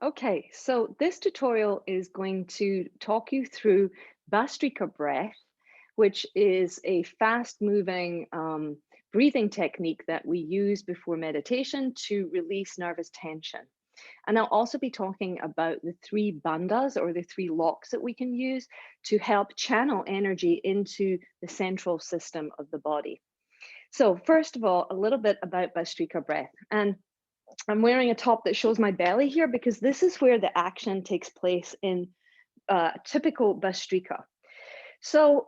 Okay, so this tutorial is going to talk you through Bhastrika breath, which is a fast moving breathing technique that we use before meditation to release nervous tension. And I'll also be talking about the three bandhas or the three locks that we can use to help channel energy into the central system of the body. So, first of all, a little bit about Bhastrika breath. And I'm wearing a top that shows my belly here because this is where the action takes place in typical Bhastrika. So,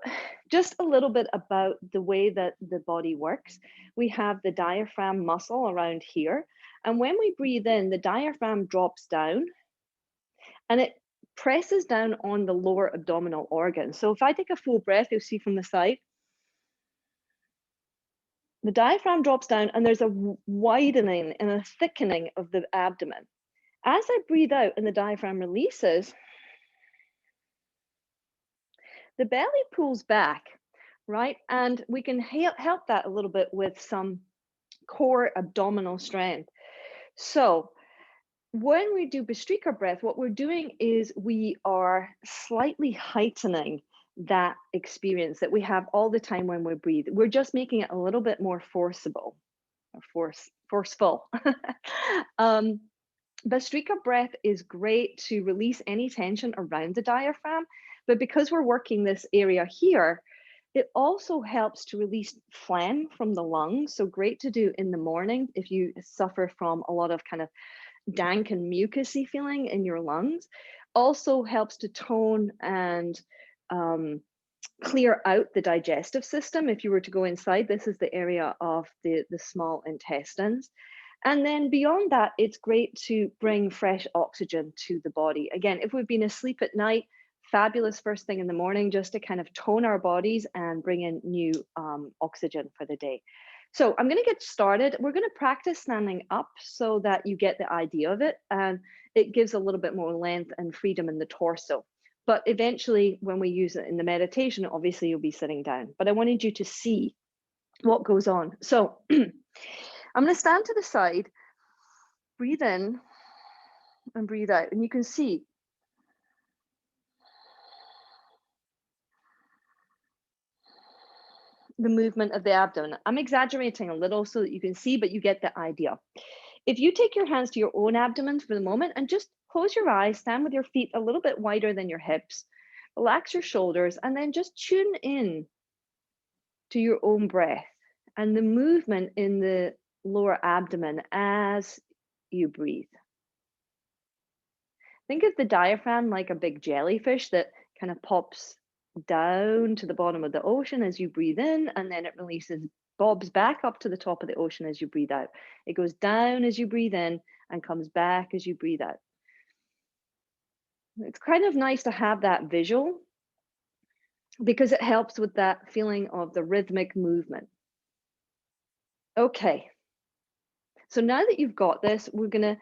just a little bit about the way that the body works. We have the diaphragm muscle around here. And when we breathe in, the diaphragm drops down and it presses down on the lower abdominal organ. So, if I take a full breath, you'll see from the side, the diaphragm drops down and there's a widening and a thickening of the abdomen. As I breathe out and the diaphragm releases, the belly pulls back, right? And we can help that a little bit with some core abdominal strength. So when we do Bhastrika breath, what we're doing is we are slightly heightening that experience that we have all the time when we breathe. We're just making it a little bit more forcible or forceful. um, Bhastrika breath is great to release any tension around the diaphragm, but because we're working this area here, it also helps to release phlegm from the lungs. So great to do in the morning if you suffer from a lot of kind of dank and mucousy feeling in your lungs. Also helps to tone and clear out the digestive system. If you were to go inside, this is the area of the small intestines. And then beyond that, it's great to bring fresh oxygen to the body. Again, if we've been asleep at night, fabulous first thing in the morning just to kind of tone our bodies and bring in new oxygen for the day. So I'm going to get started. We're going to practice standing up so that you get the idea of it. And it gives a little bit more length and freedom in the torso. But eventually, when we use it in the meditation, obviously you'll be sitting down. But I wanted you to see what goes on. So I'm going to stand to the side, breathe in and breathe out. And you can see the movement of the abdomen. I'm exaggerating a little so that you can see, but you get the idea. If you take your hands to your own abdomen for the moment and just close your eyes, stand with your feet a little bit wider than your hips, relax your shoulders, and then just tune in to your own breath and the movement in the lower abdomen as you breathe. Think of the diaphragm like a big jellyfish that kind of pops down to the bottom of the ocean as you breathe in, and then it releases, bobs back up to the top of the ocean as you breathe out. It goes down as you breathe in and comes back as you breathe out. It's kind of nice to have that visual because it helps with that feeling of the rhythmic movement. Okay, so now that you've got this, we're going to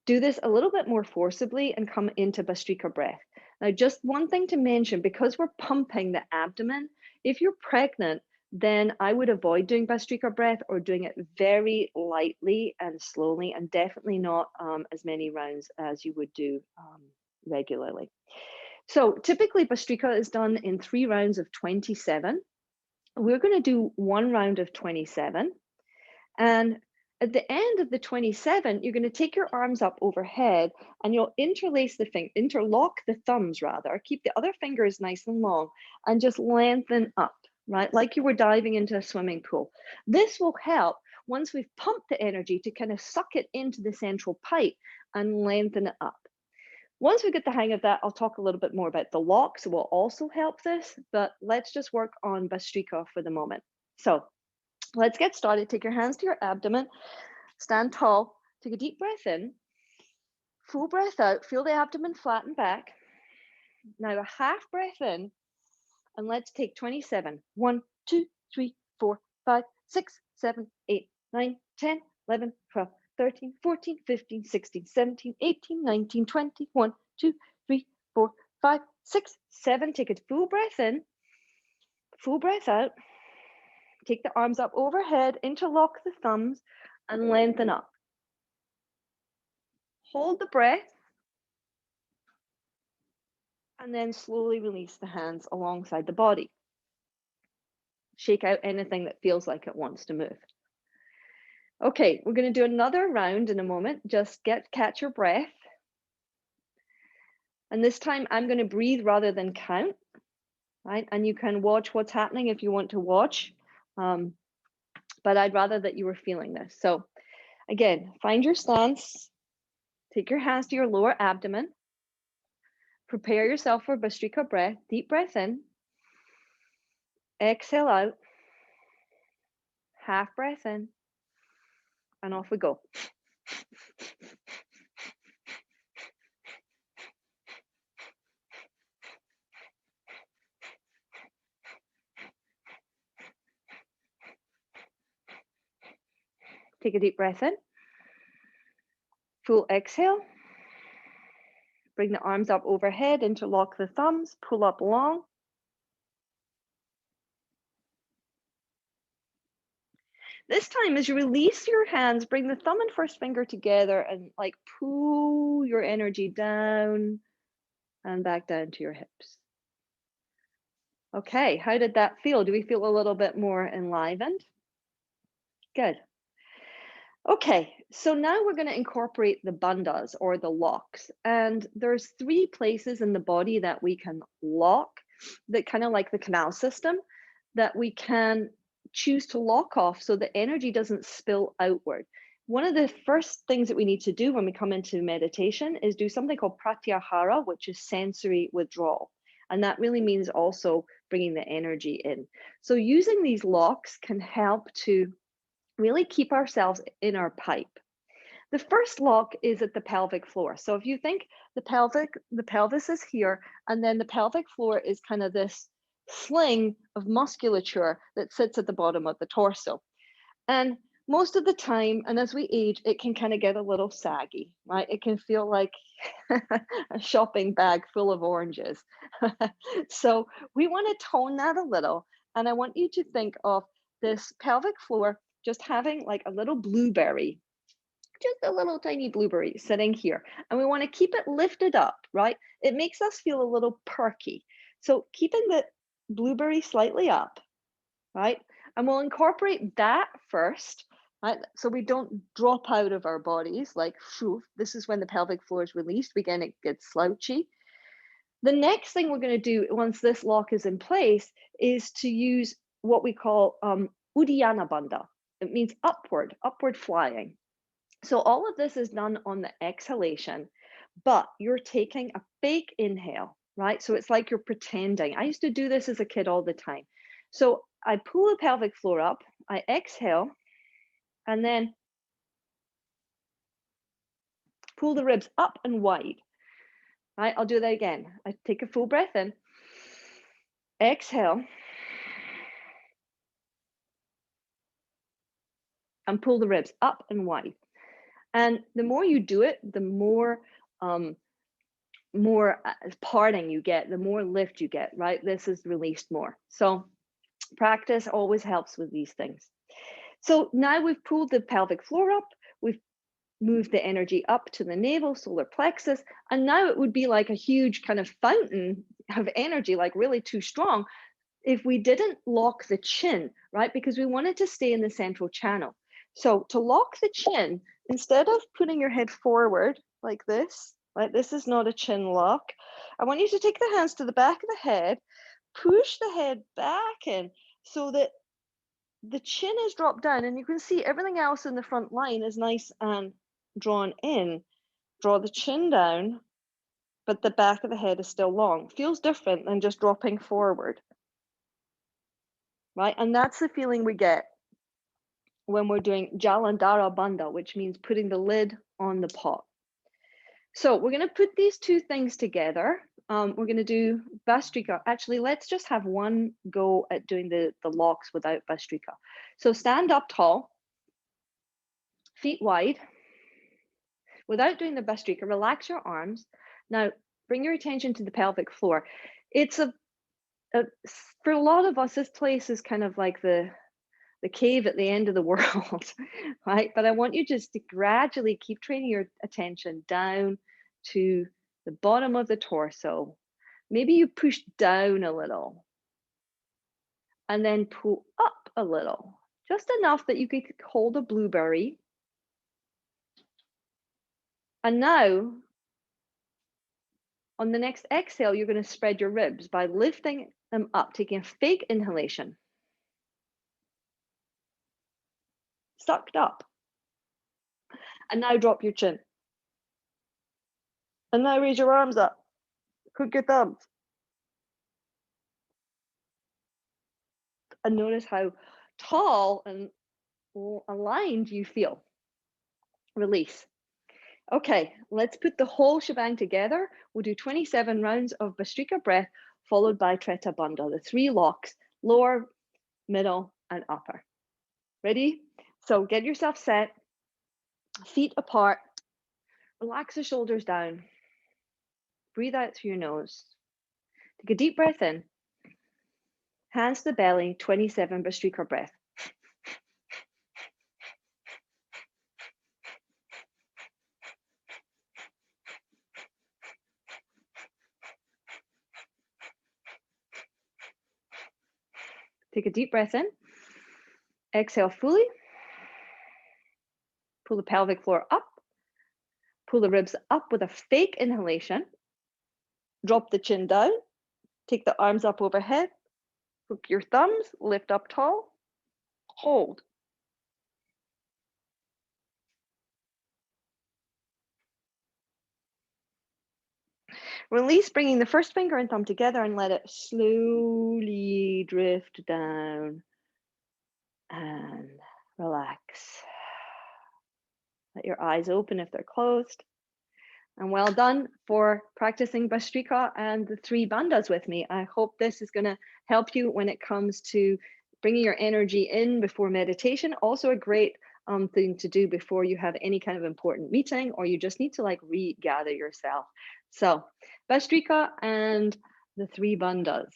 do this a little bit more forcibly and come into Bhastrika breath. Now, just one thing to mention, because we're pumping the abdomen, if you're pregnant, then I would avoid doing Bhastrika breath or doing it very lightly and slowly, and definitely not as many rounds as you would do regularly. So typically Bhastrika is done in 3 rounds of 27. We're going to do 1 round of 27. And at the end of the 27, you're going to take your arms up overhead and you'll interlock the thumbs rather, keep the other fingers nice and long and just lengthen up, right? Like you were diving into a swimming pool. This will help once we've pumped the energy to kind of suck it into the central pipe and lengthen it up. Once we get the hang of that, I'll talk a little bit more about the locks. It will also help this, but let's just work on Bhastrika for the moment. So let's get started. Take your hands to your abdomen, stand tall, take a deep breath in, full breath out, feel the abdomen flatten back. Now a half breath in, and let's take 27. 1, 2, 3, 4, 5, 6, 7, 8, 9, 10, 11, 12, 13, 14, 15, 16, 17, 18, 19, 20, 1, 2, 3, 4, 5, 6, 7. Take a full breath in, full breath out. Take the arms up overhead, interlock the thumbs, and lengthen up. Hold the breath And then slowly release the hands alongside the body. Shake out anything that feels like it wants to move. Okay, we're going to do another round in a moment. Just catch your breath. And this time I'm going to breathe rather than count, right? And you can watch what's happening if you want to watch. But I'd rather that you were feeling this. So again, find your stance. Take your hands to your lower abdomen. Prepare yourself for Bhastrika breath. Deep breath in. Exhale out. Half breath in. And off we go. Take a deep breath in. Full exhale. Bring the arms up overhead, interlock the thumbs, pull up long. This time, as you release your hands, bring the thumb and first finger together and like pull your energy down and back down to your hips. Okay, how did that feel? Do we feel a little bit more enlivened? Good. Okay, so now we're going to incorporate the bandhas or the locks. And there's 3 places in the body that we can lock, that kind of like the canal system, that we can choose to lock off so the energy doesn't spill outward. One of the first things that we need to do when we come into meditation is do something called pratyahara, which is sensory withdrawal. And that really means also bringing the energy in. So using these locks can help to really keep ourselves in our pipe. The first lock is at the pelvic floor. So if you think the pelvis is here, and then the pelvic floor is kind of this sling of musculature that sits at the bottom of the torso. And most of the time, and as we age, it can kind of get a little saggy, right? It can feel like a shopping bag full of oranges. So we want to tone that a little. And I want you to think of this pelvic floor just having like a little blueberry, just a little tiny blueberry sitting here. And we want to keep it lifted up, right? It makes us feel a little perky. So keeping the blueberry slightly up, right? And we'll incorporate that first, right? So we don't drop out of our bodies like, shoo, this is when the pelvic floor is released. Again, it gets slouchy. The next thing we're going to do once this lock is in place is to use what we call Uddiyana Bandha. It means upward flying. So all of this is done on the exhalation, but you're taking a fake inhale, right? So it's like you're pretending. I used to do this as a kid all the time. So I pull the pelvic floor up, I exhale, and then pull the ribs up and wide. Right? I'll do that again. I take a full breath in, exhale, and pull the ribs up and wide. And the more you do it, the more parting you get, the more lift you get, right? This is released more. So practice always helps with these things. So now we've pulled the pelvic floor up, we've moved the energy up to the navel, solar plexus, and now it would be like a huge kind of fountain of energy, like really too strong, if we didn't lock the chin, right? Because we wanted to stay in the central channel. So to lock the chin, instead of putting your head forward like this, right? This is not a chin lock. I want you to take the hands to the back of the head, push the head back in so that the chin is dropped down, and you can see everything else in the front line is nice and drawn in. Draw the chin down, but the back of the head is still long. Feels different than just dropping forward, right? And that's the feeling we get when we're doing Jalandhara Bandha, which means putting the lid on the pot. So we're going to put these 2 things together. We're going to do Bhastrika. Actually, let's just have one go at doing the locks without Bhastrika. So stand up tall, feet wide. Without doing the Bhastrika, relax your arms. Now, bring your attention to the pelvic floor. It's for a lot of us, this place is kind of like the cave at the end of the world, right? But I want you just to gradually keep training your attention down to the bottom of the torso, Maybe you push down a little and then pull up a little, just enough that you could hold a blueberry. And now, on the next exhale, you're going to spread your ribs by lifting them up, taking a fake inhalation. Sucked up. And now drop your chin. And now raise your arms up. Hook your thumbs. And notice how tall and aligned you feel. Release. Okay, let's put the whole shebang together. We'll do 27 rounds of Bhastrika breath, followed by Treta Bandha, the 3 locks, lower, middle, and upper. Ready? So get yourself set, feet apart, relax the shoulders down, breathe out through your nose. Take a deep breath in, hands to the belly, 27 Bhastrika breath. Take a deep breath in, exhale fully, pull the pelvic floor up, pull the ribs up with a fake inhalation, drop the chin down, take the arms up overhead, hook your thumbs, lift up tall, hold. Release, bringing the first finger and thumb together and let it slowly drift down and relax. Let your eyes open if they're closed. And well done for practicing Bhastrika and the 3 bandhas with me. I hope this is going to help you when it comes to bringing your energy in before meditation. Also a great thing to do before you have any kind of important meeting, or you just need to like regather yourself. So Bhastrika and the 3 bandhas,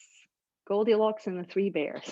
Goldilocks and the 3 bears.